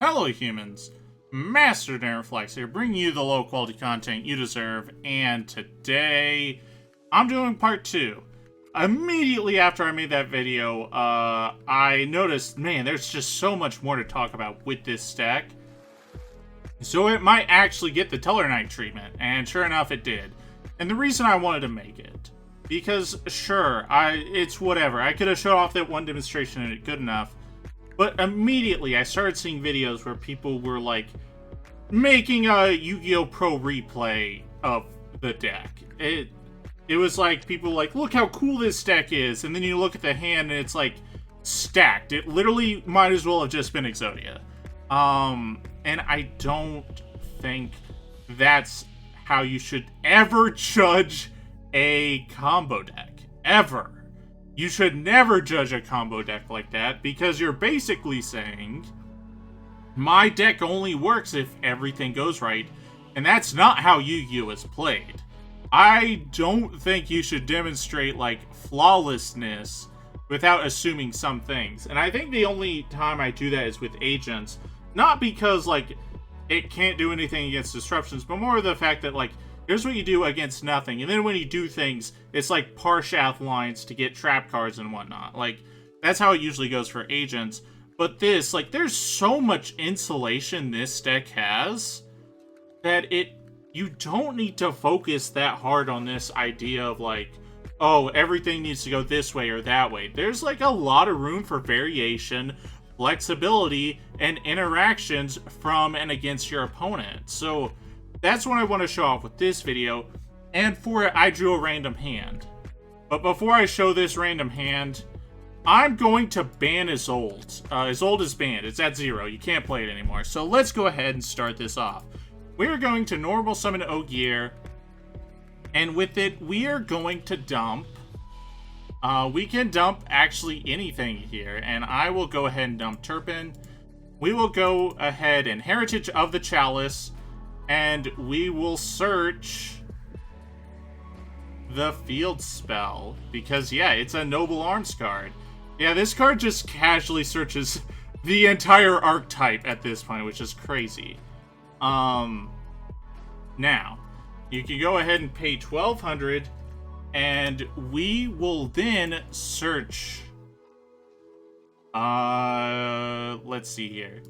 Hello humans, Master Nerflex here, bringing you the low quality content you deserve, and today I'm doing part 2. Immediately after I made that video, I noticed, man, there's just so much more to talk about with this deck. So it might actually get the Tellarknight treatment, and sure enough it did. And the reason I wanted to make it, because sure, it's whatever, I could have showed off that one demonstration and it good enough. But immediately, I started seeing videos where people were, like, making a Yu-Gi-Oh! Pro replay of the deck. It was like, people like, look how cool this deck is, and then you look at the hand and it's, like, stacked. It literally might as well have just been Exodia. And I don't think that's how you should ever judge a combo deck. Ever. You should never judge a combo deck like that, because you're basically saying, my deck only works if everything goes right, and that's not how Yu-Gi-Oh! Is played. I don't think you should demonstrate, like, flawlessness without assuming some things. And I think the only time I do that is with agents, not because, like, it can't do anything against disruptions, but more the fact that, like, here's what you do against nothing, and then when you do things, it's like Parshath lines to get trap cards and whatnot. Like, that's how it usually goes for agents. But this, like, there's so much insulation this deck has that you don't need to focus that hard on this idea of, like, oh, everything needs to go this way or that way. There's, like, a lot of room for variation, flexibility, and interactions from and against your opponent. So that's what I want to show off with this video, and for it, I drew a random hand. But before I show this random hand, I'm going to ban Isolde. Isolde is banned. It's at 0. You can't play it anymore. So let's go ahead and start this off. We're going to normal summon Yugioh, and with it, we are going to dump. We can dump actually anything here, and I will go ahead and dump Turpin. We will go ahead and Heritage of the Chalice, and we will search the field spell, because yeah, it's a Noble Arms card. Yeah, this card just casually searches the entire archetype at this point, which is crazy. Now, you can go ahead and pay 1,200, and we will then search, let's see here.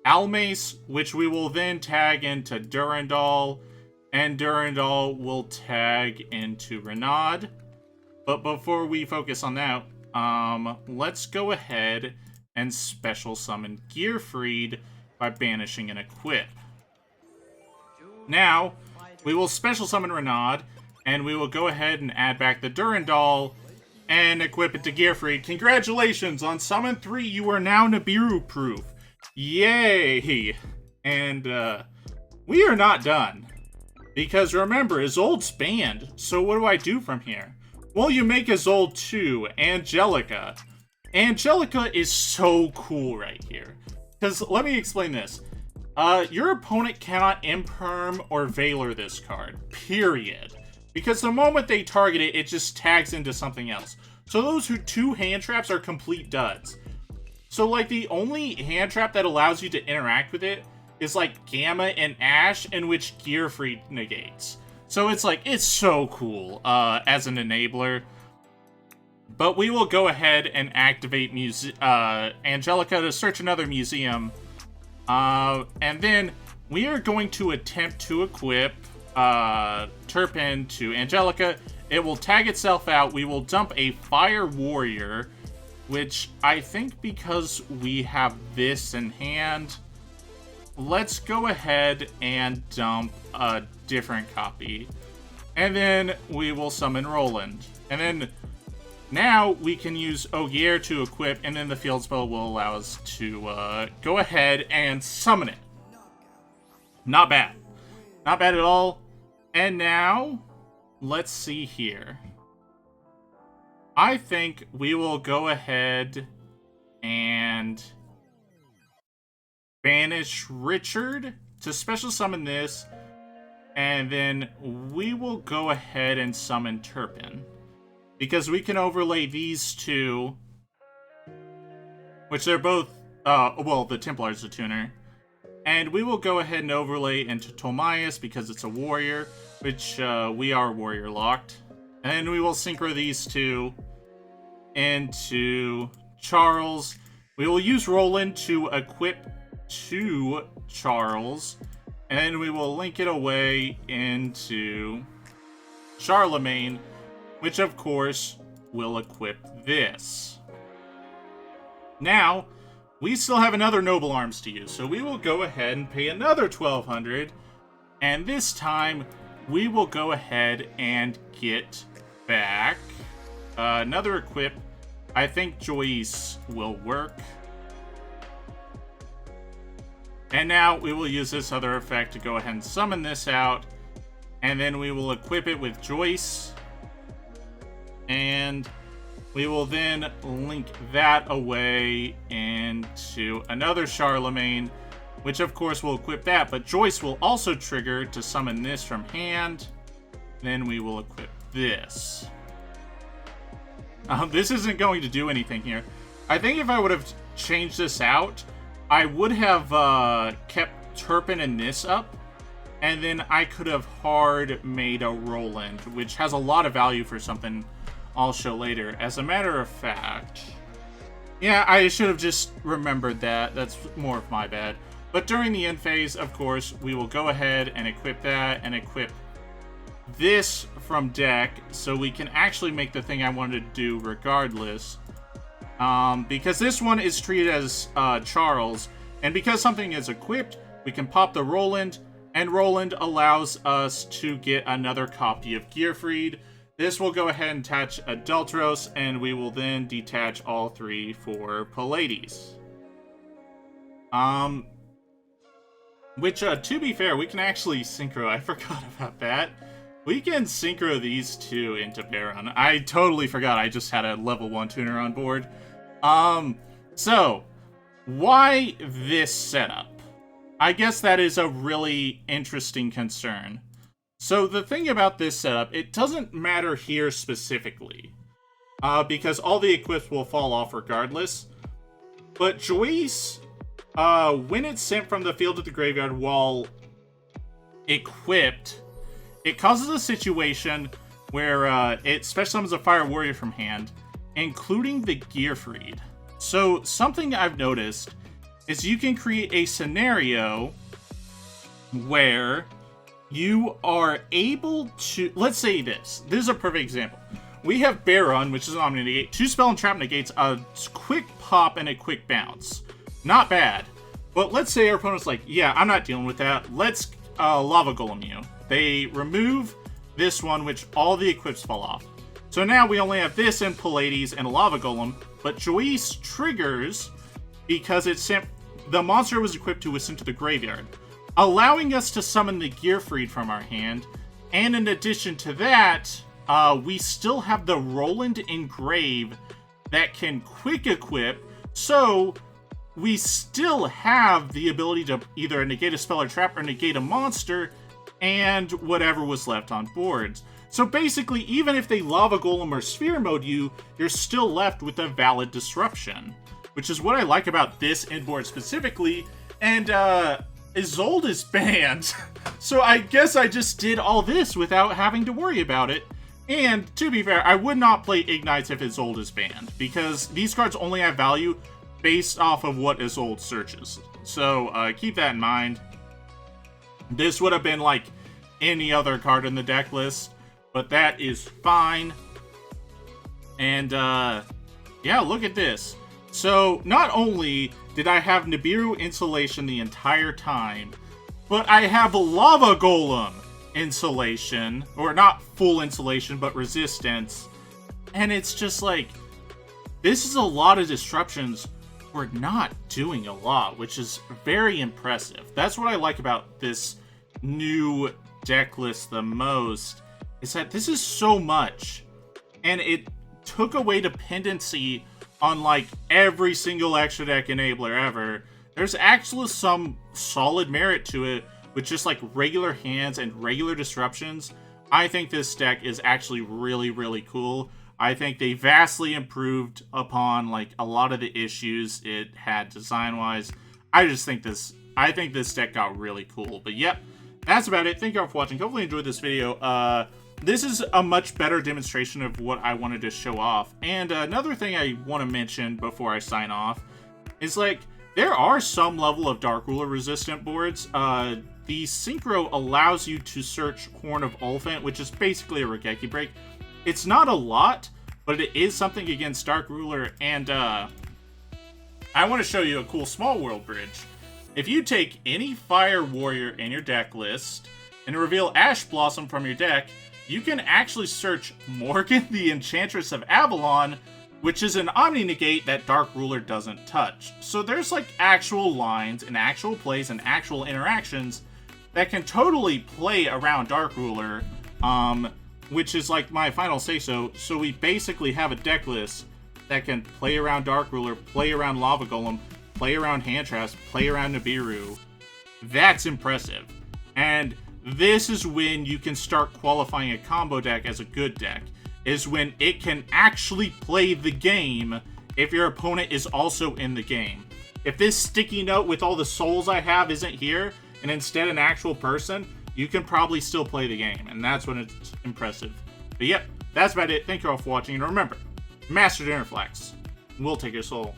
Almace, which we will then tag into Durandal, and Durandal will tag into Renaud. But before we focus on that, let's go ahead and special summon Gearfried by banishing an equip. Now, we will special summon Renaud, and we will go ahead and add back the Durandal and equip it to Gearfried. Congratulations! On Summon 3, you are now Nibiru-proof. Yay! And, we are not done. Because remember, Isolde's banned, so what do I do from here? Well, you make Isolde 2, Angelica. Angelica is so cool right here. Because, let me explain this. Your opponent cannot Imperm or Valor this card. Period. Because the moment they target it, it just tags into something else. So those 2 hand traps are complete duds. So, like, the only hand trap that allows you to interact with it is, like, Gamma and Ash, in which Gearfried negates. So it's, like, it's so cool, as an enabler. But we will go ahead and activate Angelica to search another museum. And then we are going to attempt to equip, Turpin to Angelica. It will tag itself out. We will dump a Fire Warrior, which I think because we have this in hand, let's go ahead and dump a different copy. And then we will summon Roland. And then now we can use Ogier to equip, and then the field spell will allow us to go ahead and summon it. Not bad. Not bad at all. And now, let's see here. I think we will go ahead and banish Richard to special summon this, and then we will go ahead and summon Turpin. Because we can overlay these two, which they're both well, the Templar's the tuner. And we will go ahead and overlay into Tomias because it's a warrior, which we are warrior locked. And we will synchro these two into Charles. We will use Roland to equip to Charles. And we will link it away into Charlemagne, which of course will equip this. Now, we still have another Noble Arms to use, so we will go ahead and pay another 1,200, and this time we will go ahead and get back another equip. I think Joyce will work. And now we will use this other effect to go ahead and summon this out, and then we will equip it with Joyce, and we will then link that away into another Charlemagne, which of course will equip that, but Joyce will also trigger to summon this from hand. Then we will equip this. This isn't going to do anything here. I think if I would have changed this out, I would have kept Turpin and this up, and then I could have hard made a Roland, which has a lot of value for something I'll show later. As a matter of fact, yeah, I should have just remembered that. That's more of my bad. But during the end phase, of course, we will go ahead and equip that and equip this from deck, so we can actually make the thing I wanted to do regardless. Because this one is treated as Charles, and because something is equipped, we can pop the Roland, and Roland allows us to get another copy of Gearfried. This will go ahead and attach Adulteros, and we will then detach all three for Pallades. Which, to be fair, we can actually synchro. I forgot about that. We can synchro these two into Baron. I totally forgot I just had a level 1 tuner on board. So, why this setup? I guess that is a really interesting concern. So the thing about this setup, it doesn't matter here specifically, because all the equips will fall off regardless. But Joyce, when it's sent from the field to the graveyard while equipped, it causes a situation where it special summons a fire warrior from hand, including the Gearfried. So something I've noticed is you can create a scenario where you are able to, let's say this is a perfect example. We have Baron, which is an Omni Negate, 2 spell and trap negates, a quick pop and a quick bounce. Not bad. But let's say our opponent's like, yeah, I'm not dealing with that. Let's Lava Golem you. They remove this one, which all the equips fall off. So now we only have this and Pallades and a Lava Golem, but Joyce triggers because it's sent, the monster was equipped to was sent to the graveyard, allowing us to summon the Gearfried from our hand. And in addition to that, we still have the Roland Engrave that can quick equip, so we still have the ability to either negate a spell or trap or negate a monster and whatever was left on boards. So basically, even if they Lava Golem or Sphere Mode you, you're still left with a valid disruption, which is what I like about this inboard specifically. And Isolde is banned, so I guess I just did all this without having to worry about it. And to be fair, I would not play Ignites if Isolde is banned, because these cards only have value based off of what Isolde searches. So keep that in mind. This would have been like any other card in the deck list, but that is fine. And yeah, look at this. So not only did I have Nibiru Insulation the entire time, but I have Lava Golem Insulation, or not full insulation, but resistance. And it's just like, this is a lot of disruptions for not doing a lot, which is very impressive. That's what I like about this new deck list the most, is that this is so much, and it took away dependency on like every single extra deck enabler ever. There's actually some solid merit to it with just like regular hands and regular disruptions. I think this deck is actually really, really cool. I think they vastly improved upon like a lot of the issues it had design-wise. I think this deck got really cool. But yep, that's about it. Thank you all for watching. Hopefully you enjoyed this video. This is a much better demonstration of what I wanted to show off. And another thing I want to mention before I sign off is like there are some level of Dark Ruler resistant boards. The Synchro allows you to search Horn of Ulfant, which is basically a Regeki break. It's not a lot, but it is something against Dark Ruler, and I want to show you a cool small world bridge. If you take any Fire Warrior in your deck list and reveal Ash Blossom from your deck, you can actually search Morgan the Enchantress of Avalon, which is an Omni-Negate that Dark Ruler doesn't touch. So there's like actual lines and actual plays and actual interactions that can totally play around Dark Ruler, which is like my final say-so. So we basically have a deck list that can play around Dark Ruler, play around Lava Golem, play around Hand Traps, play around Nibiru. That's impressive. And this is when you can start qualifying a combo deck as a good deck, is when it can actually play the game if your opponent is also in the game. If this sticky note with all the souls I have isn't here, and instead an actual person, you can probably still play the game, and that's when it's impressive. But yep, that's about it. Thank you all for watching, and remember, Master Dinnerflex will take your soul.